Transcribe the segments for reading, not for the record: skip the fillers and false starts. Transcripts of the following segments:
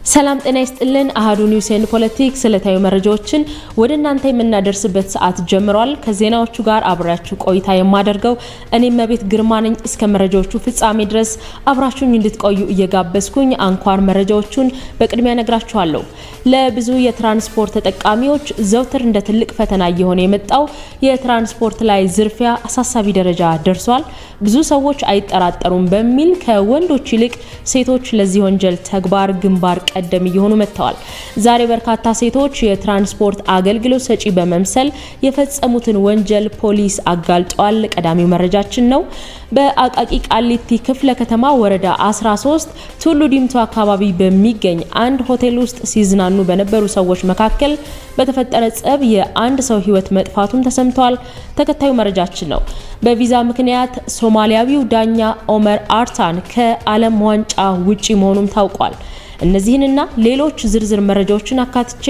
ሰላም ጤና ይስጥልን አሃዱ ኒውስ ኤንድ ፖለቲክስ ስለታዩ መረጃዎችን ወደ እናንተ የምናደርስበት ሰዓት ጀምሯል። ከዜናዎቹ ጋር አብራችሁ ቆይታ የማደርገው እኔ መቤት ግርማ ነኝ። እስከ መረጃዎቹ ፍጻሜ ድረስ አብራችሁኝ እንድትቆዩ እየጋበዝኩኝ አንኳር መረጃዎቹን በቅድሚያ ነግራችኋለሁ። ለብዙ የትራንስፖርት ተጠቃሚዎች ዘውትር እንደ ትልቅ ፈተና እየሆነ የመጣው የትራንስፖርት ላይ ዝርፊያ አሳሳቢ ደረጃ ደርሷል። ብዙ ሰዎች አይጠራጠሩም በሚል ከወንዶች ይልቅ ሴቶች ለዚህ ወንጀል ተግባር ግንባር ቀደም እየሆኑ መጥተዋል። ዛሬ በርካታ ሴቶች የትራንስፖርት አገልግሎት ሰጪ በመምሰል የፈጸሙትን ወንጀል ፖሊስ አጋልጧል። ቀዳሚው መረጃችን ነው። በአቃቂ ቃሊቲ ክፍለ ከተማ ወረዳ 13 ቱሉ ዲምቱ አካባቢ በሚገኝ አንድ ሆቴል ውስጥ ሲዝናኑ በነበሩ ሰዎች መካከል በተፈጠረ ጸብ የአንድ ሰው ሕይወት መጥፋቱን ተሰምቷል። ተከታዩ መረጃችን ነው። በቪዛ ምክንያት ሶማሊያዊው ዳኛ ኦመር አርታን ከዓለም ዋንጫ ውጪ መሆኑም ታውቋል። እነዚህንና ሌሎች ዝርዝር መረጃዎችን አካትቼ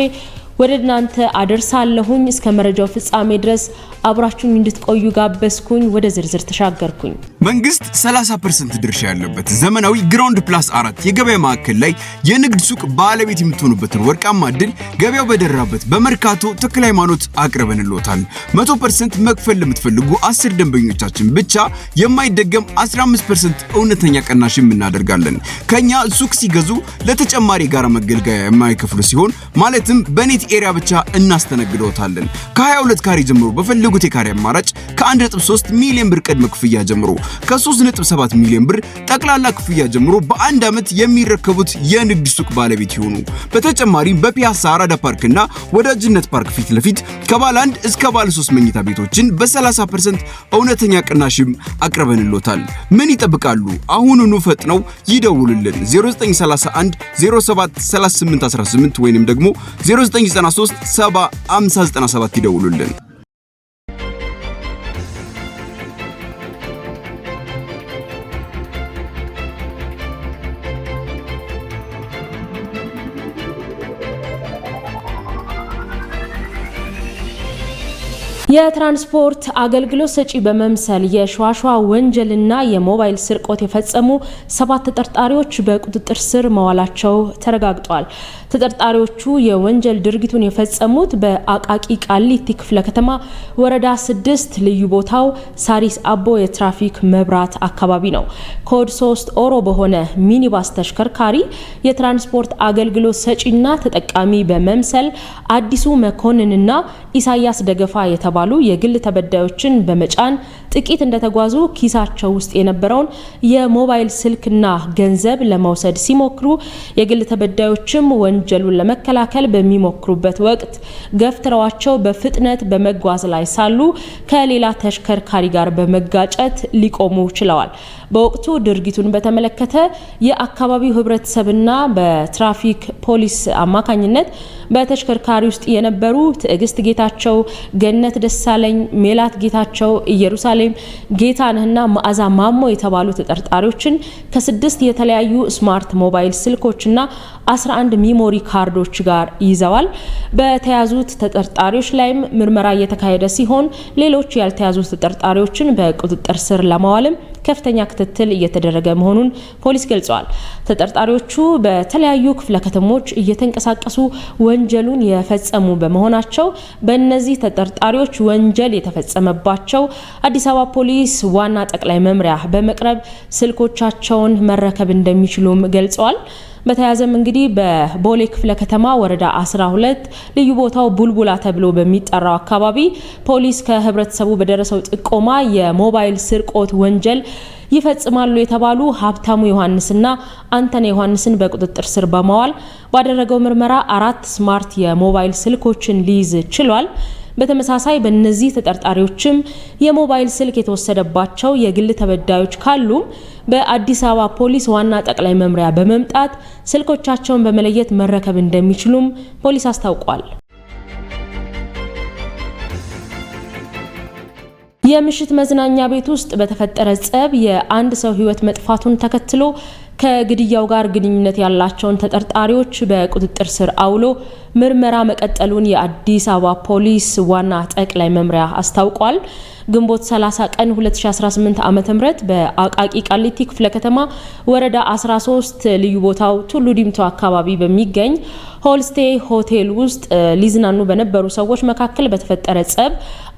ወደ እናንተ አደርሳለሁኝ። እስከ መረጃው ፍጻሜ ድረስ አብራችሁኝ እንድትቆዩ ጋበዝኩኝ። ወደ ዝርዝር ተሻገርኩኝ። መንግስት 30% ድርሻ ያለበት ዘመናዊ ግራውንድ ፕላስ 4 የገበያ ማዕከል ላይ የንግድ ሱቅ ባለቤት የምትሆኑበትን ወርቃማ እድል ገበያው በደራበት በመርካቶ ተክለ ሃይማኖት አቅርበንልዎታል። 100% መክፈል ለምትፈልጉ 10 ደንበኞቻችን ብቻ የማይደገም 15% እውነተኛ ቅናሽ እናደርጋለን። ከኛ ሱቅ ሲገዙ ለተጨማሪ ጋራ መገልገያ የማይከፍሉ ሲሆን ማለትም በኔት ኤሪያ ብቻ እናስተናግደውታለን። ከ22 ካሬ ጀምሮ በፈለጉት የካሬ አማራጭ ከ1.3 ሚሊዮን ብር ቅድመ ክፍያ ጀምሮ ከ3.7 ሚሊዮን ብር ጠቅላላ ክፍያ ጀምሮ በአንድ ዓመት የሚረከቡት የንግድ ሱቅ ባለቤት ይሆኑ። በተጨማሪም በፒያሳ አራዳ ፓርክና ወዳጅነት ፓርክ ፊት ለፊት ከባለ 1 እስከ ባለ 3 መኝታ ቤቶችን በ30% እውነተኛ ቅናሽም አቅርበንልዎታል። ምን ይጠብቃሉ? አሁኑኑ ፈጥነው ይደውሉልን። 0931 07 3818 ወይንም ደግሞ 0993 70 5097 ይደውሉልን። የትራንስፖርት አገልግሎት ሰጪ በመምሰል የሸዋሸዋ ወንጀልና የሞባይል ስርቆት የፈጸሙ 7 ተጠርጣሪዎች በቁጥጥር ስር መዋላቸው ተረጋግጧል። ተጠርጣሪዎቹ የወንጀል ድርጊቱን የፈጸሙት በአቃቂ ቃሊቲ ክፍለ ከተማ ወረዳ 6 ልዩ ቦታው ሳሪስ አቦ የትራፊክ መብራት አካባቢ ነው። ኮድ 3 ኦሮ በሆነ ሚኒባስ ተሽከርካሪ የትራንስፖርት አገልግሎት ሰጪና ተጠቃሚ በመምሰል አዲሱ መኮንንና ኢሳያስ ደገፋ የተባሉ የግል ተበዳዮችን በመጫን ጥቂት እንደተጓዙ ኪሳቸው ውስጥ የነበረውን የሞባይል ስልክና ገንዘብ ለመውሰድ ሲሞክሩ የግል ተበዳዮችም ወንጀሉን ለመከላከል በሚሞክሩበት ወቅት ገፍትረዋቸው በፍጥነት በመጓዝ ላይ ሳሉ ከሌላ ተሽከርካሪ ጋር በመጋጨት ሊቆሙ ችለዋል። በወቅቱ ድርጊቱን በተመለከተ የአካባቢው ህብረተሰብና በትራፊክ ፖሊስ አማካኝነት በተሽከርካሪ ውስጥ የነበሩ ትዕግስት ጌታቸው፣ ገነት ደሳለኝ፣ ሜላት ጌታቸው፣ ኢየሩሳሌም ጌታነህና መዓዛ ማሞ የተባሉ ተጠርጣሪዎችን ከ6 የተለያዩ ስማርት ሞባይል ስልኮችና 11 ሚሞሪ ካርዶች ጋር ይዘዋል። በተያዙት ተጠርጣሪዎች ላይም ምርመራ እየተካሄደ ሲሆን ሌሎች ያልተያዙ ተጠርጣሪዎችን በቁጥጥር ስር ለማዋልም ከፍተኛ ክትትል እየተደረገ መሆኑን ፖሊስ ገልጿል። ተጠርጣሪዎቹ በተለያዩ ክፍለ ከተሞች እየተንቀሳቀሱ ወንጀሉን የፈጸሙ በመሆናቸው በእነዚህ ተጠርጣሪዎች ወንጀል የተፈጸመባቸው አዲስ አበባ ፖሊስ ዋና ጠቅላይ መምሪያ በመቅረብ ስልኮቻቸውን መረከብ እንደሚችሉም ገልጸዋል። በተያዘም እንግዲህ በቦሌ ክፍለ ከተማ ወረዳ 12 ልዩ ቦታው ቡልቡላ ተብሎ በሚጠራው አካባቢ ፖሊስ ከህብረተሰቡ በደረሰው ጥቆማ የሞባይል ስርቆት ወንጀል ይፈጽማሉ የተባሉ ሀብታሙ ዮሐንስና አንተነ ዮሐንስን በቁጥጥር ስር በማዋል ባደረገው ምርመራ 4 ስማርት የሞባይል ስልኮችን ሊይዝ ችሏል። በተመሳሳይ በእነዚህ ተጠርጣሪዎችም የሞባይል ስልክ የተወሰደባቸው የግል ተበዳዮች ካሉ በአዲስ አበባ ፖሊስ ዋና ጠቅላይ መምሪያ በመምጣት ስልኮቻቸውን በመለየት መረከብ እንደሚችሉም ፖሊስ አስታውቋል። የምሽት መዝናኛ ቤት ውስጥ በተፈጠረ ጸብ የአንድ ሰው ሕይወት መጥፋቱን ተከትሎ ከግድያው ጋር ግንኙነት ያላቸውን ተጠርጣሪዎች በቁጥጥር ስር አውሎ ምርመራ መቀጠሉን የአዲስ አበባ ፖሊስ ዋና ጠቅላይ መምሪያ አስታውቋል። ግንቦት 30 ቀን 2018 ዓ.ም በአቃቂ ቃሊቲ ክፍለ ከተማ ወረዳ 13 ልዩ ቦታው ቱሉ ዲምቱ አካባቢ በሚገኝ ሆልስቴ ሆቴል ውስጥ ሊዝናኑ በነበሩ ሰዎች መካከል በተፈጠረ ጸብ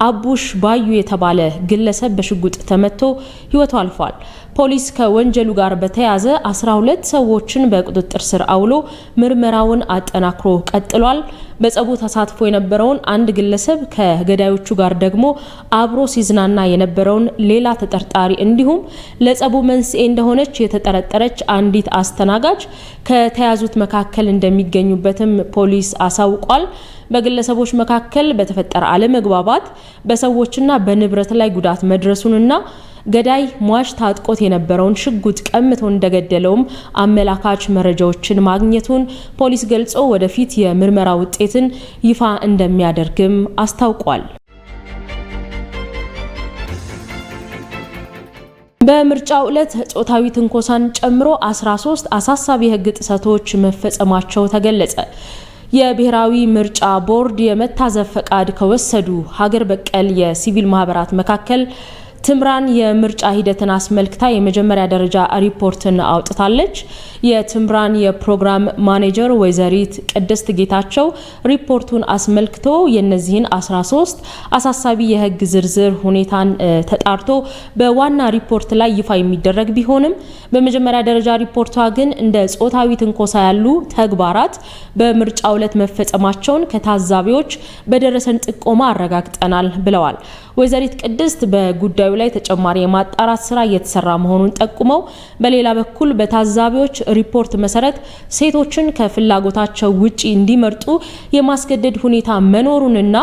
አቡሽ ባዩ የተባለ ግለሰብ በሽጉጥ ተመቶ ሕይወቱ አልፏል። ፖሊስ ከወንጀሉ ጋር በተያያዘ 12 ሰዎችን በቁጥጥር ስር አውሎ ምርመራውን አጠናክሮ ቀጥሏል። በጸቡ ተሳትፎ የነበረውን አንድ ግለሰብ ከገዳዮቹ ጋር ደግሞ አብሮ ሲዝናና የነበረውን ሌላ ተጠርጣሪ እንዲሁም ለጸቡ መንስኤ እንደሆነች የተጠረጠረች አንዲት አስተናጋጅ ከተያዙት መካከል እንደሚገኙበትም ፖሊስ አሳውቋል። በግለሰቦች መካከል በተፈጠረ አለመግባባት በሰዎችና በንብረት ላይ ጉዳት መድረሱንና ገዳይ ሟች ታጥቆት የነበረውን ሽጉጥ ቀምቶ እንደገደለውም አመላካች መረጃዎችን ማግኘቱን ፖሊስ ገልጾ ወደፊት የምርመራ ውጤትን ይፋ እንደሚያደርግም አስታውቋል። በምርጫው ዕለት ጾታዊ ትንኮሳን ጨምሮ 13 አሳሳቢ የሕግ ጥሰቶች መፈጸማቸው ተገለጸ። የብሔራዊ ምርጫ ቦርድ የመታዘብ ፈቃድ ከወሰዱ ሀገር በቀል የሲቪል ማህበራት መካከል ትምራን የምርጫ ሂደትን አስመልክታ የመጀመሪያ ደረጃ ሪፖርትን አውጥታለች። የትምራን የፕሮግራም ማኔጀር ወይዘሪት ቅድስት ጌታቸው ሪፖርቱን አስመልክቶ የነዚህን 13 አሳሳቢ የህግ ዝርዝር ሁኔታን ተጣርቶ በዋና ሪፖርት ላይ ይፋ የሚደረግ ቢሆንም በመጀመሪያ ደረጃ ሪፖርቷ ግን እንደ ጾታዊ ትንኮሳ ያሉ ተግባራት በምርጫው ዕለት መፈጸማቸውን ከታዛቢዎች በደረሰን ጥቆማ አረጋግጠናል ብለዋል። ወይዘሪት ቅድስት በጉዳዩ ላይ ተጨማሪ የማጣራት ስራ እየተሰራ መሆኑን ጠቁመው በሌላ በኩል በታዛቢዎች ሪፖርት መሰረት ሴቶችን ከፍላጎታቸው ውጪ እንዲመርጡ የማስገደድ ሁኔታ መኖሩንና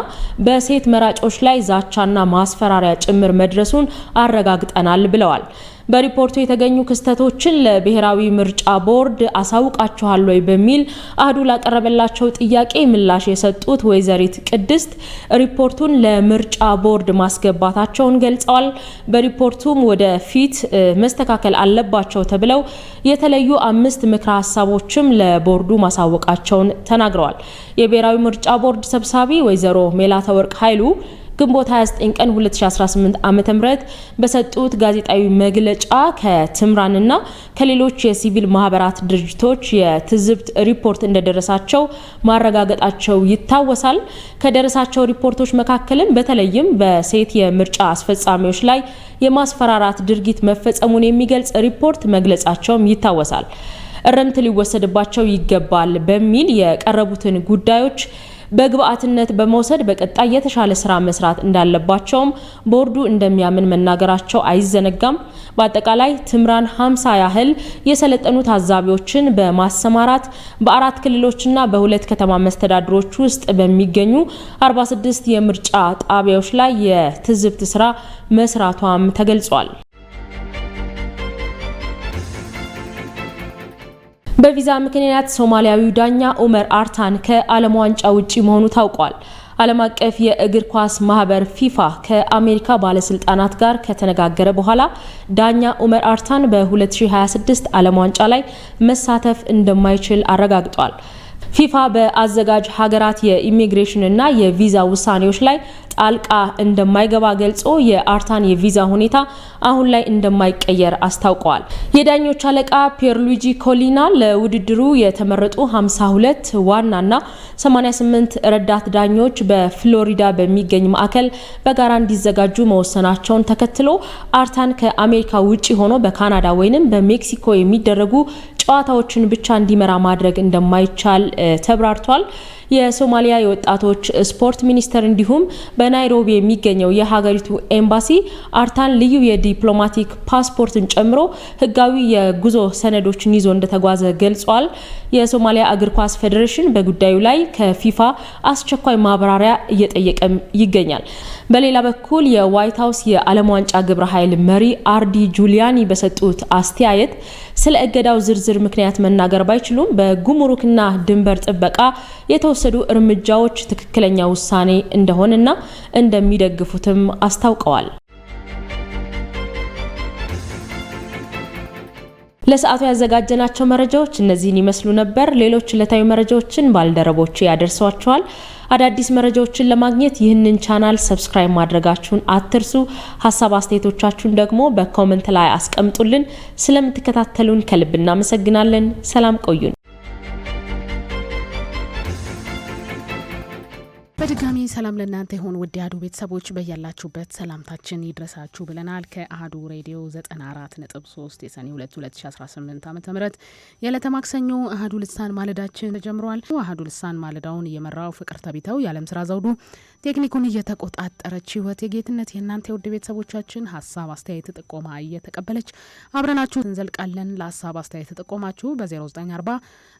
በሴት መራጮች ላይ ዛቻና ማስፈራሪያ ጭምር መድረሱን አረጋግጠናል ብለዋል። በሪፖርቱ የተገኙ ክስተቶችን ለብሔራዊ ምርጫ ቦርድ አሳውቃችኋል ወይ በሚል አህዱ ላቀረበላቸው ጥያቄ ምላሽ የሰጡት ወይዘሪት ቅድስት ሪፖርቱን ለምርጫ ቦርድ ማስገባታቸውን ገልጸዋል። በሪፖርቱም ወደፊት መስተካከል አለባቸው ተብለው የተለዩ 5 ምክረ ሀሳቦችም ለቦርዱ ማሳወቃቸውን ተናግረዋል። የብሔራዊ ምርጫ ቦርድ ሰብሳቢ ወይዘሮ ሜላተወርቅ ኃይሉ ግንቦት 29 ቀን 2018 ዓ.ም በሰጡት ጋዜጣዊ መግለጫ ከትምራንና ከሌሎች የሲቪል ማህበራት ድርጅቶች የትዝብት ሪፖርት እንደደረሳቸው ማረጋገጣቸው ይታወሳል። ከደረሳቸው ሪፖርቶች መካከልም በተለይም በሴት የምርጫ አስፈጻሚዎች ላይ የማስፈራራት ድርጊት መፈጸሙን የሚገልጽ ሪፖርት መግለጻቸውም ይታወሳል። እርምት ሊወሰድባቸው ይገባል በሚል የቀረቡትን ጉዳዮች በግብአትነት በመውሰድ በቀጣይ የተሻለ ስራ መስራት እንዳለባቸውም ቦርዱ እንደሚያምን መናገራቸው አይዘነጋም። በአጠቃላይ ትምራን 50 ያህል የሰለጠኑ ታዛቢዎችን በማሰማራት በ4 ክልሎችና በ2 ከተማ መስተዳድሮች ውስጥ በሚገኙ 46 የምርጫ ጣቢያዎች ላይ የትዝብት ስራ መስራቷም ተገልጿል። በቪዛ ምክንያት ሶማሊያዊው ዳኛ ኡመር አርታን ከዓለም ዋንጫ ውጪ መሆኑ ታውቋል። ዓለም አቀፍ የእግር ኳስ ማህበር ፊፋ ከአሜሪካ ባለስልጣናት ጋር ከተነጋገረ በኋላ ዳኛ ኡመር አርታን በ2026 ዓለም ዋንጫ ላይ መሳተፍ እንደማይችል አረጋግጧል። ፊፋ በአዘጋጅ ሀገራት የኢሚግሬሽን እና የቪዛ ውሳኔዎች ላይ ጣልቃ እንደማይገባ ገልጾ የአርታን የቪዛ ሁኔታ አሁን ላይ እንደማይቀየር አስታውቀዋል። የዳኞች አለቃ ፒየርሉጂ ኮሊና ለውድድሩ የተመረጡ 52 ዋናና 88 ረዳት ዳኞች በፍሎሪዳ በሚገኝ ማዕከል በጋራ እንዲዘጋጁ መወሰናቸውን ተከትሎ አርታን ከአሜሪካ ውጪ ሆኖ በካናዳ ወይንም በሜክሲኮ የሚደረጉ ጨዋታዎችን ብቻ እንዲመራ ማድረግ እንደማይቻል ተብራርቷል። የሶማሊያ የወጣቶች ስፖርት ሚኒስቴር እንዲሁም በናይሮቢ የሚገኘው የሀገሪቱ ኤምባሲ አርታን ልዩ የዲፕሎማቲክ ፓስፖርትን ጨምሮ ህጋዊ የጉዞ ሰነዶችን ይዞ እንደተጓዘ ገልጿል። የሶማሊያ እግር ኳስ ፌዴሬሽን በጉዳዩ ላይ ከፊፋ አስቸኳይ ማብራሪያ እየጠየቀም ይገኛል። በሌላ በኩል የዋይት ሀውስ የዓለም ዋንጫ ግብረ ኃይል መሪ አርዲ ጁሊያኒ በሰጡት አስተያየት ስለ እገዳው ዝርዝር ምክንያት መናገር ባይችሉም በጉምሩክና ድንበር ጥበቃ የተወሰዱ እርምጃዎች ትክክለኛ ውሳኔ እንደሆነና እንደሚደግፉትም አስታውቀዋል። ለሰዓቱ ያዘጋጀናቸው መረጃዎች እነዚህን ይመስሉ ነበር። ሌሎች ዕለታዊ መረጃዎችን ባልደረቦቼ ያደርሷቸዋል። አዳዲስ መረጃዎችን ለማግኘት ይህንን ቻናል ሰብስክራይብ ማድረጋችሁን አትርሱ። ሀሳብ አስተያየቶቻችሁን ደግሞ በኮሜንት ላይ አስቀምጡልን። ስለምትከታተሉን ከልብ እናመሰግናለን። ሰላም ቆዩን። በድጋሚ ሰላም ለእናንተ ይሁን ውድ አሀዱ ቤተሰቦች በያላችሁበት ሰላምታችን ይድረሳችሁ ብለናል። ከአሀዱ ሬዲዮ 94.3 የሰኔ 2 2018 ዓ.ም የዕለተ ማክሰኞ አሀዱ ልሳን ማለዳችን ተጀምሯል። አሀዱ ልሳን ማለዳውን እየመራው ፍቅር ተቢተው የዓለም ስራ ዘውዱ ቴክኒኩን እየተቆጣጠረች ህይወት የጌትነት የእናንተ ውድ ቤተሰቦቻችን ሀሳብ አስተያየት ጥቆማ እየተቀበለች አብረናችሁ እንዘልቃለን። ለሀሳብ አስተያየት ጥቆማችሁ በ0940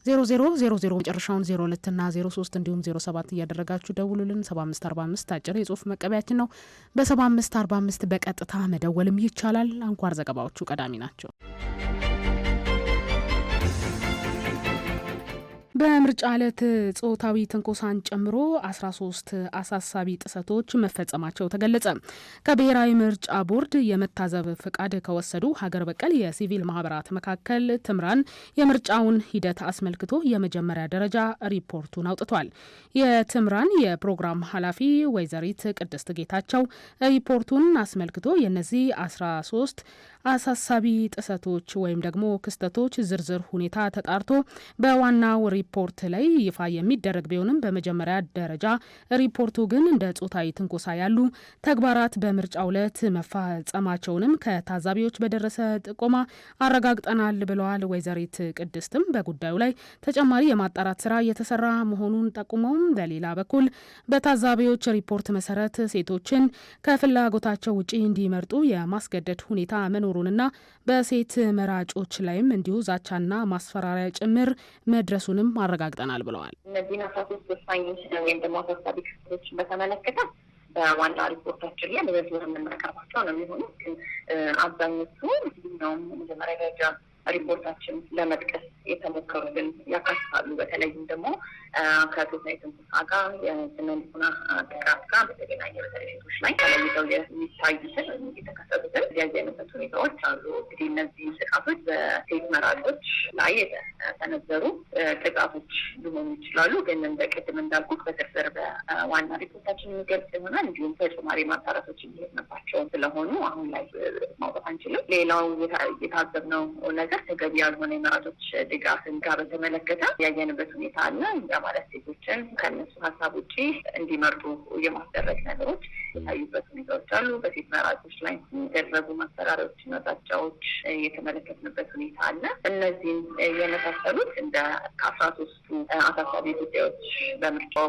0000 መጨረሻውን 02 እና 03 እንዲሁም 07 እያደረጋችሁ ደውሉልን። 7545 አጭር የጽሁፍ መቀበያችን ነው። በ7545 በቀጥታ መደወልም ይቻላል። አንኳር ዘገባዎቹ ቀዳሚ ናቸው። በምርጫ ዕለት ጾታዊ ትንኮሳን ጨምሮ 13 አሳሳቢ ጥሰቶች መፈጸማቸው ተገለጸ። ከብሔራዊ ምርጫ ቦርድ የመታዘብ ፍቃድ ከወሰዱ ሀገር በቀል የሲቪል ማህበራት መካከል ትምራን የምርጫውን ሂደት አስመልክቶ የመጀመሪያ ደረጃ ሪፖርቱን አውጥቷል። የትምራን የፕሮግራም ኃላፊ ወይዘሪት ቅድስት ጌታቸው ሪፖርቱን አስመልክቶ የነዚህ 13 አሳሳቢ ጥሰቶች ወይም ደግሞ ክስተቶች ዝርዝር ሁኔታ ተጣርቶ በዋናው ሪፖርት ላይ ይፋ የሚደረግ ቢሆንም በመጀመሪያ ደረጃ ሪፖርቱ ግን እንደ ጾታዊ ትንኮሳ ያሉ ተግባራት በምርጫው ዕለት መፈጸማቸውንም ከታዛቢዎች በደረሰ ጥቆማ አረጋግጠናል ብለዋል። ወይዘሪት ቅድስትም በጉዳዩ ላይ ተጨማሪ የማጣራት ስራ እየተሰራ መሆኑን ጠቁመውም በሌላ በኩል በታዛቢዎች ሪፖርት መሰረት ሴቶችን ከፍላጎታቸው ውጪ እንዲመርጡ የማስገደድ ሁኔታ መኖሩንና በሴት መራጮች ላይም እንዲሁ ዛቻና ማስፈራሪያ ጭምር መድረሱንም አረጋግጠናል ብለዋል። እነዚህን 13 ወሳኝ ወይም ደግሞ አሳሳቢ ክስተቶችን በተመለከተ በዋና ሪፖርታችን ላይ በዝርዝር የምናቀርባቸው ነው የሚሆኑት። ግን አብዛኞቹ ነው መጀመሪያ ደረጃ ሪፖርታችን ለመጥቀስ የተሞከሩትን ያካትታሉ። በተለይም ደግሞ ከጾታዊ ትንኮሳ ጋር የስነ ልቦና ጥቃት ጋር በተገናኘ በተለይ ሴቶች ላይ ተለይተው የሚታዩትን የተከሰቱትን ያየንበት ሁኔታዎች አሉ። እንግዲህ እነዚህ ጥቃቶች በሴት መራጮች ላይ የተሰነዘሩ ጥቃቶች ሊሆኑ ይችላሉ። ግን እንደ ቅድም እንዳልኩት በዝርዝር በዋና ሪፖርታችን የሚገልጽ ይሆናል። እንዲሁም ተጨማሪ ማጣራቶች የሚሄድንባቸው ስለሆኑ አሁን ላይ ማውጣት አንችልም። ሌላው የታዘብነው ነገር ተገቢ ያልሆነ የመራጮች ድጋፍን ጋር በተመለከተ ያየንበት ሁኔታ አለ። ያ ማለት ሴቶችን ከነሱ ሀሳብ ውጪ እንዲመርጡ የማስደረግ ነገሮች የታዩበት ሁኔታዎች አሉ። በሴት መራጮች ላይ የሚደረጉ ማስፈራሪያዎችና ዛቻዎች የተመለከትንበት ሁኔታ አለ። እነዚህም የመሳሰሉት እንደ ከ13ቱ አሳሳቢ ጉዳዮች በምርጫው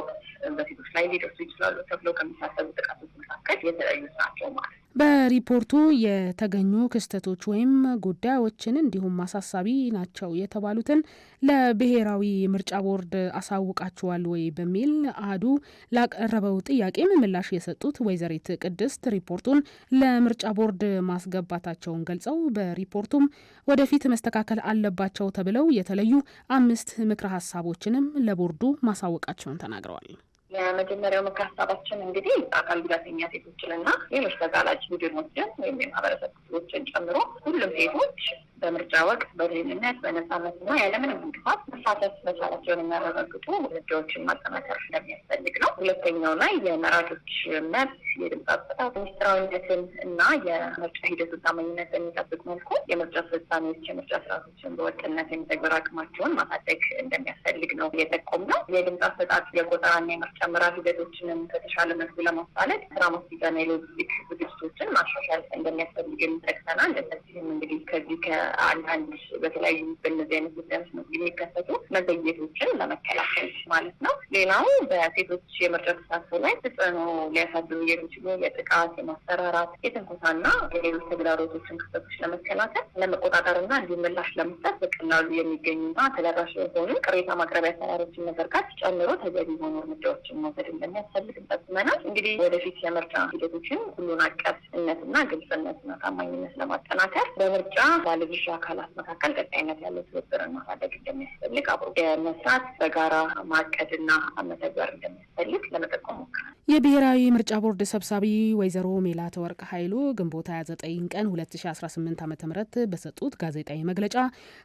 በሴቶች ላይ ሊደርሱ ይችላሉ ተብለው ከሚታሰቡ ጥቃቶች መካከል የተለያዩት ናቸው ማለት ነው። በሪፖርቱ የተገኙ ክስተቶች ወይም ጉዳዮችን እንዲሁም አሳሳቢ ናቸው የተባሉትን ለብሔራዊ ምርጫ ቦርድ አሳውቃቸዋል ወይ በሚል አሀዱ ላቀረበው ጥያቄም ምላሽ የሰጡት ወይዘሪት ቅድስት ሪፖርቱን ለምርጫ ቦርድ ማስገባታቸውን ገልጸው በሪፖርቱም ወደፊት መስተካከል አለባቸው ተብለው የተለዩ 5 ምክረ ሀሳቦችንም ለቦርዱ ማሳወቃቸውን ተናግረዋል። የመጀመሪያው ምክረ ሀሳባችን እንግዲህ አካል ጉዳተኛ ሴቶችንና ሌሎች ተጋላጭ ቡድኖችን ወይም የማህበረሰብ ክፍሎችን ጨምሮ ሁሉም ሴቶች በምርጫ ወቅት በደህንነት በነጻነትና ያለምንም እንቅፋት መሳተፍ መቻላቸውን የሚያረጋግጡ እርምጃዎችን ማጠናከር እንደሚያስፈልግ ነው። ሁለተኛው ላይ የመራጮች መብት የድምፅ አሰጣጥ ሚስጥራዊነትን እና የምርጫ ሂደቱን ታማኝነት በሚጠብቅ መልኩ የምርጫ አስፈጻሚዎች የምርጫ ስርዓቶችን በወጥነት የመተግበር አቅማቸውን ማሳደግ እንደሚያስፈልግ ነው የጠቆምነው። የድምፅ አሰጣጥ የቆጠራና የምርጫ ምዕራፍ ሂደቶችንም በተሻለ መልኩ ለማሳለጥ ስራ ማስኬጃና የሎጂስቲክ ዝግጅቶችን ማሻሻል እንደሚያስፈልግም ጠቅሰናል። እነዚህም እንግዲህ ከዚህ ከአንዳንድ በተለያዩ በእነዚህ አይነት ጉዳዮች የሚከሰቱ መዘግየቶችን ለመከላከል ማለት ነው። ሌላው በሴቶች የምርጫ ተሳትፎ ላይ ተጽዕኖ ሊያሳድሩ የሚችሉ የጥቃት፣ የማስፈራራት፣ የትንኮሳና የሌሎች ተግዳሮቶችን ክስተቶች ለመከላከል ለመቆጣጠርና እንዲሁም ምላሽ ለመስጠት በቀላሉ የሚገኙና ተደራሽ የሆኑ ቅሬታ ማቅረቢያ አሰራሮችን መዘርጋት ጨምሮ ተገቢ የሆኑ እርምጃዎችን መውሰድ እንደሚያስፈልግ ጠቁመናል። እንግዲህ ወደፊት የምርጫ ሂደቶችን ሁሉን አቀፍ ተደራሽነትና ግልጽነትና ታማኝነት ለማጠናከር በምርጫ ባለድርሻ አካላት መካከል ቀጣይነት ያለው ትብብርን ማሳደግ እንደሚያስፈልግ አብሮ የመስራት በጋራ ማቀድና መተግበር እንደሚያስፈልግ ለመጠቆም ሞክረናል። የብሔራዊ ምርጫ ቦርድ ሰብሳቢ ወይዘሮ ሜላትወርቅ ኃይሉ ግንቦት 29 ቀን 2018 ዓ.ም በሰጡት ጋዜጣዊ መግለጫ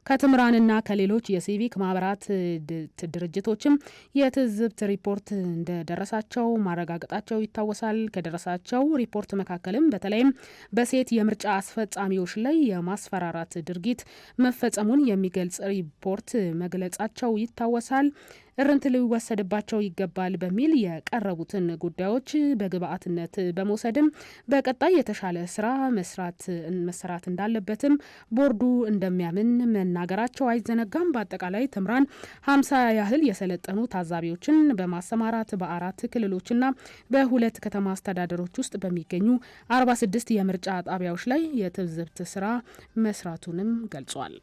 ከትምራንና ከሌሎች የሲቪክ ማህበራት ድርጅቶችም የትዝብት ሪፖርት እንደደረሳቸው ማረጋገጣቸው ይታወሳል። ከደረሳቸው ሪፖርት መካከልም በተለይም በሴት የምርጫ አስፈጻሚዎች ላይ የማስፈራራት ድርጊት መፈጸሙን የሚገልጽ ሪፖርት መግለጻቸው ይታወሳል። እርምት ሊወሰድባቸው ይገባል በሚል የቀረቡትን ጉዳዮች በግብአትነት በመውሰድም በቀጣይ የተሻለ ስራ መሰራት እንዳለበትም ቦርዱ እንደሚያምን መናገራቸው አይዘነጋም። በአጠቃላይ ትምራን 50 ያህል የሰለጠኑ ታዛቢዎችን በማሰማራት በ4 ክልሎችና በ2 ከተማ አስተዳደሮች ውስጥ በሚገኙ 46 የምርጫ ጣቢያዎች ላይ የትዝብት ስራ መስራቱንም ገልጿል።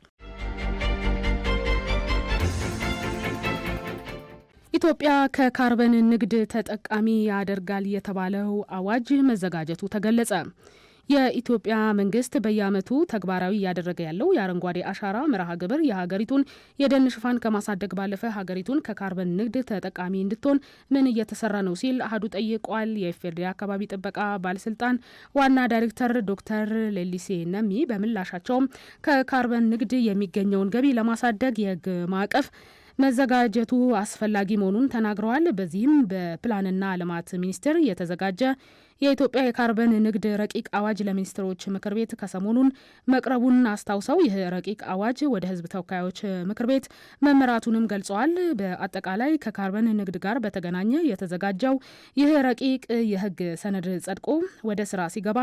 ኢትዮጵያ ከካርበን ንግድ ተጠቃሚ ያደርጋል የተባለው አዋጅ መዘጋጀቱ ተገለጸ። የኢትዮጵያ መንግስት በየዓመቱ ተግባራዊ እያደረገ ያለው የአረንጓዴ አሻራ መርሃ ግብር የሀገሪቱን የደን ሽፋን ከማሳደግ ባለፈ ሀገሪቱን ከካርበን ንግድ ተጠቃሚ እንድትሆን ምን እየተሰራ ነው ሲል አህዱ ጠይቋል። የኢፌዴሪ አካባቢ ጥበቃ ባለስልጣን ዋና ዳይሬክተር ዶክተር ሌሊሴ ነሚ በምላሻቸውም ከካርበን ንግድ የሚገኘውን ገቢ ለማሳደግ የህግ ማዕቀፍ መዘጋጀቱ አስፈላጊ መሆኑን ተናግረዋል። በዚህም በፕላንና ልማት ሚኒስቴር የተዘጋጀ የኢትዮጵያ የካርበን ንግድ ረቂቅ አዋጅ ለሚኒስትሮች ምክር ቤት ከሰሞኑን መቅረቡን አስታውሰው ይህ ረቂቅ አዋጅ ወደ ህዝብ ተወካዮች ምክር ቤት መመራቱንም ገልጸዋል። በአጠቃላይ ከካርበን ንግድ ጋር በተገናኘ የተዘጋጀው ይህ ረቂቅ የህግ ሰነድ ጸድቆ ወደ ስራ ሲገባ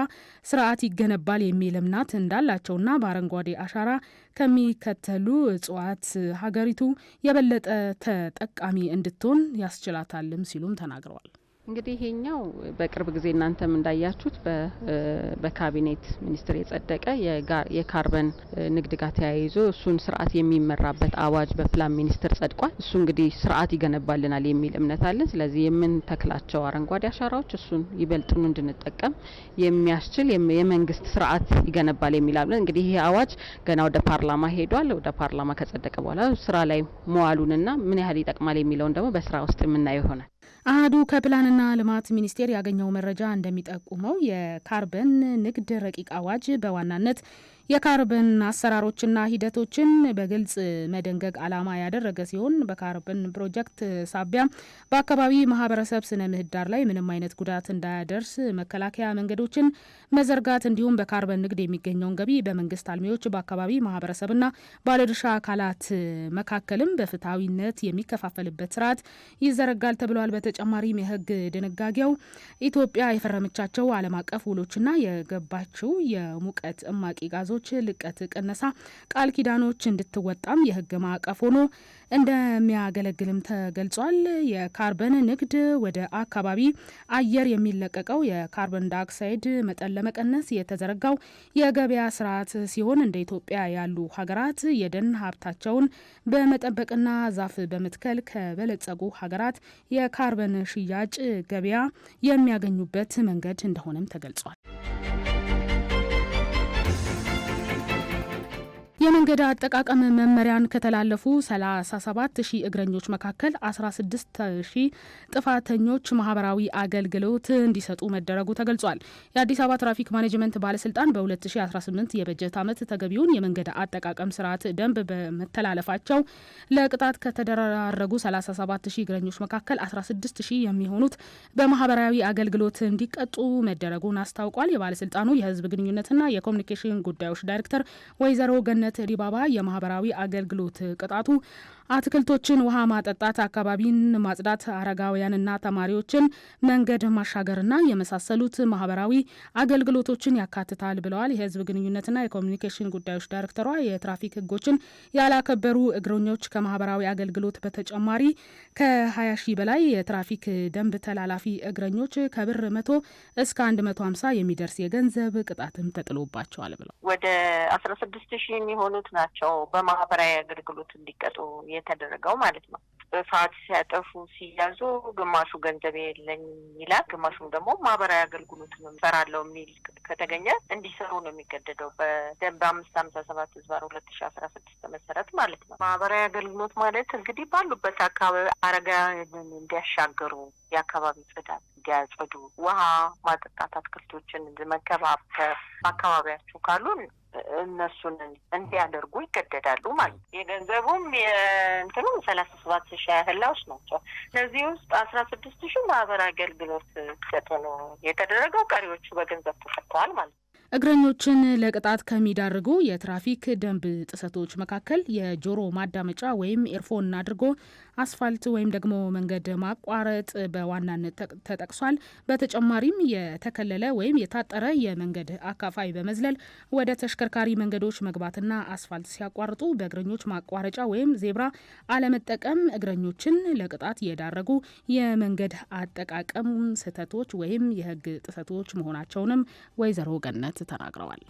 ስርዓት ይገነባል የሚል እምነት እንዳላቸውና በአረንጓዴ አሻራ ከሚከተሉ እጽዋት ሀገሪቱ የበለጠ ተጠቃሚ እንድትሆን ያስችላታልም ሲሉም ተናግረዋል። እንግዲህ ይሄኛው በቅርብ ጊዜ እናንተም እንዳያችሁት በካቢኔት ሚኒስትር የጸደቀ የካርበን ንግድ ጋር ተያይዞ እሱን ስርዓት የሚመራበት አዋጅ በፕላን ሚኒስትር ጸድቋል። እሱ እንግዲህ ስርዓት ይገነባልናል የሚል እምነት አለን። ስለዚህ የምንተክላቸው አረንጓዴ አሻራዎች እሱን ይበልጡኑ እንድንጠቀም የሚያስችል የመንግስት ስርዓት ይገነባል የሚል አለን። እንግዲህ ይሄ አዋጅ ገና ወደ ፓርላማ ሄዷል። ወደ ፓርላማ ከጸደቀ በኋላ ስራ ላይ መዋሉንና ምን ያህል ይጠቅማል የሚለውን ደግሞ በስራ ውስጥ የምናየው ይሆናል። አህዱ ከፕላንና ልማት ሚኒስቴር ያገኘው መረጃ እንደሚጠቁመው የካርበን ንግድ ረቂቅ አዋጅ በዋናነት የካርበን አሰራሮችና ሂደቶችን በግልጽ መደንገግ ዓላማ ያደረገ ሲሆን በካርበን ፕሮጀክት ሳቢያ በአካባቢ ማህበረሰብ ስነ ምህዳር ላይ ምንም አይነት ጉዳት እንዳያደርስ መከላከያ መንገዶችን መዘርጋት እንዲሁም በካርበን ንግድ የሚገኘውን ገቢ በመንግስት አልሚዎች በአካባቢ ማህበረሰብና ባለድርሻ አካላት መካከልም በፍትሐዊነት የሚከፋፈልበት ስርዓት ይዘረጋል ተብሏል። በተጨማሪም የህግ ድንጋጌው ኢትዮጵያ የፈረመቻቸው ዓለም አቀፍ ውሎችና የገባችው የሙቀት እማቂ ጋዞች ልቀት ቅነሳ ቃል ኪዳኖች እንድትወጣም የህግ ማዕቀፍ ሆኖ እንደሚያገለግልም ተገልጿል። የካርበን ንግድ ወደ አካባቢ አየር የሚለቀቀው የካርበን ዳይኦክሳይድ መጠን ለመቀነስ የተዘረጋው የገበያ ስርዓት ሲሆን እንደ ኢትዮጵያ ያሉ ሀገራት የደን ሀብታቸውን በመጠበቅና ዛፍ በመትከል ከበለጸጉ ሀገራት የካርበን ሽያጭ ገበያ የሚያገኙበት መንገድ እንደሆነም ተገልጿል። የመንገድ አጠቃቀም መመሪያን ከተላለፉ 37,000 እግረኞች መካከል 16,000 ጥፋተኞች ማህበራዊ አገልግሎት እንዲሰጡ መደረጉ ተገልጿል። የአዲስ አበባ ትራፊክ ማኔጅመንት ባለስልጣን በ2018 የበጀት ዓመት ተገቢውን የመንገድ አጠቃቀም ስርዓት ደንብ በመተላለፋቸው ለቅጣት ከተደራረጉ 37,000 እግረኞች መካከል 16,000 የሚሆኑት በማህበራዊ አገልግሎት እንዲቀጡ መደረጉን አስታውቋል። የባለስልጣኑ የህዝብ ግንኙነትና የኮሚኒኬሽን ጉዳዮች ዳይሬክተር ወይዘሮ ገነት ዲባባ የማህበራዊ አገልግሎት ቅጣቱ አትክልቶችን ውሃ ማጠጣት፣ አካባቢን ማጽዳት፣ አረጋውያንና ተማሪዎችን መንገድ ማሻገርና የመሳሰሉት ማህበራዊ አገልግሎቶችን ያካትታል ብለዋል። የህዝብ ግንኙነትና የኮሚኒኬሽን ጉዳዮች ዳይሬክተሯ የትራፊክ ህጎችን ያላከበሩ እግረኞች ከማህበራዊ አገልግሎት በተጨማሪ ከ20 ሺህ በላይ የትራፊክ ደንብ ተላላፊ እግረኞች ከብር 100 እስከ 150 የሚደርስ የገንዘብ ቅጣትም ተጥሎባቸዋል ብለው ወደ 16,000 የሚሆኑት ናቸው በማህበራዊ አገልግሎት እንዲቀጡ የተደረገው ማለት ነው። በፋት ሲያጠፉ ሲያዙ ግማሹ ገንዘብ የለኝ ይላል፣ ግማሹም ደግሞ ማህበራዊ አገልግሎት ነው ሰራለው የሚል ከተገኘ እንዲሰሩ ነው የሚገደደው በደንብ 557/2016 መሰረት ማለት ነው። ማህበራዊ አገልግሎት ማለት እንግዲህ ባሉበት አካባቢ አረጋውያንን እንዲያሻገሩ፣ የአካባቢ ጽዳት እንዲያጸዱ፣ ውሃ ማጠጣት፣ አትክልቶችን መንከባከብ፣ አካባቢያቸው ካሉ እነሱን እንዲያደርጉ ይገደዳሉ ማለት ነው። የገንዘቡም የእንትኑ 37,000 ያህላዎች ናቸው። እነዚህ ውስጥ 16,000 ማህበራዊ አገልግሎት ሰጡ ነው የተደረገው። ቀሪዎቹ በገንዘብ ተሰጥተዋል ማለት ነው። እግረኞችን ለቅጣት ከሚዳርጉ የትራፊክ ደንብ ጥሰቶች መካከል የጆሮ ማዳመጫ ወይም ኤርፎን አድርጎ አስፋልት ወይም ደግሞ መንገድ ማቋረጥ በዋናነት ተጠቅሷል። በተጨማሪም የተከለለ ወይም የታጠረ የመንገድ አካፋይ በመዝለል ወደ ተሽከርካሪ መንገዶች መግባትና አስፋልት ሲያቋርጡ በእግረኞች ማቋረጫ ወይም ዜብራ አለመጠቀም እግረኞችን ለቅጣት የዳረጉ የመንገድ አጠቃቀም ስህተቶች ወይም የሕግ ጥሰቶች መሆናቸውንም ወይዘሮ ገነት ተናግረዋል።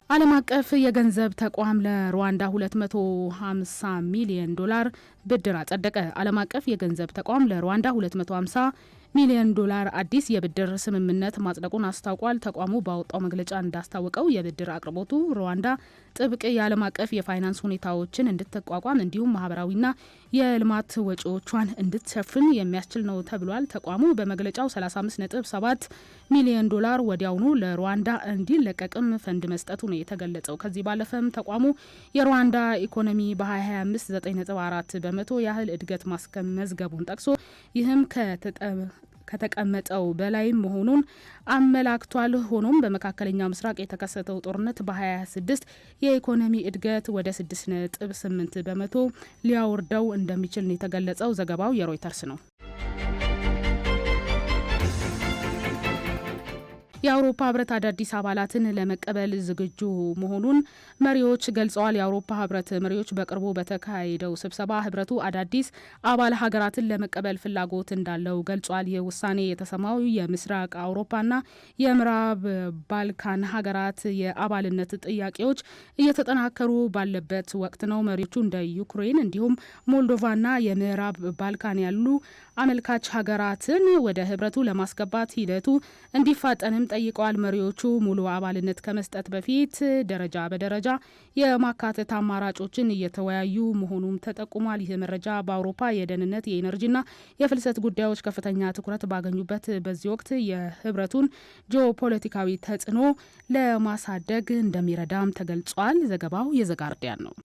ዓለም አቀፍ የገንዘብ ተቋም ለሩዋንዳ 250 ሚሊዮን ዶላር ብድር አጸደቀ። ዓለም አቀፍ የገንዘብ ተቋም ለሩዋንዳ 250 ሚሊዮን ዶላር አዲስ የብድር ስምምነት ማጽደቁን አስታውቋል። ተቋሙ ባወጣው መግለጫ እንዳስታወቀው የብድር አቅርቦቱ ሩዋንዳ ጥብቅ የዓለም አቀፍ የፋይናንስ ሁኔታዎችን እንድትቋቋም እንዲሁም ማህበራዊና የልማት ወጪዎቿን እንድትሸፍን የሚያስችል ነው ተብሏል። ተቋሙ በመግለጫው 35.7 ሚሊዮን ዶላር ወዲያውኑ ለሩዋንዳ እንዲለቀቅም ፈንድ መስጠቱ ነው የተገለጸው። ከዚህ ባለፈም ተቋሙ የሩዋንዳ ኢኮኖሚ በ2025 9.4 በመቶ ያህል እድገት ማስመዝገቡን ጠቅሶ ይህም ከተቀመጠው በላይ መሆኑን አመላክቷል። ሆኖም በመካከለኛው ምስራቅ የተከሰተው ጦርነት በ2026 የኢኮኖሚ እድገት ወደ 6.8 በመቶ ሊያወርደው እንደሚችል ነው የተገለጸው። ዘገባው የሮይተርስ ነው። የአውሮፓ ህብረት አዳዲስ አባላትን ለመቀበል ዝግጁ መሆኑን መሪዎች ገልጸዋል። የአውሮፓ ህብረት መሪዎች በቅርቡ በተካሄደው ስብሰባ ህብረቱ አዳዲስ አባል ሀገራትን ለመቀበል ፍላጎት እንዳለው ገልጿል። ይህ ውሳኔ የተሰማው የምስራቅ አውሮፓና የምዕራብ ባልካን ሀገራት የአባልነት ጥያቄዎች እየተጠናከሩ ባለበት ወቅት ነው። መሪዎቹ እንደ ዩክሬን እንዲሁም ሞልዶቫና የምዕራብ ባልካን ያሉ አመልካች ሀገራትን ወደ ህብረቱ ለማስገባት ሂደቱ እንዲፋጠንም ጠይቀዋል። መሪዎቹ ሙሉ አባልነት ከመስጠት በፊት ደረጃ በደረጃ የማካተት አማራጮችን እየተወያዩ መሆኑም ተጠቁሟል። ይህ መረጃ በአውሮፓ የደህንነት የኢነርጂና የፍልሰት ጉዳዮች ከፍተኛ ትኩረት ባገኙበት በዚህ ወቅት የህብረቱን ጂኦፖለቲካዊ ተጽዕኖ ለማሳደግ እንደሚረዳም ተገልጿል። ዘገባው የዘጋርዲያን ነው።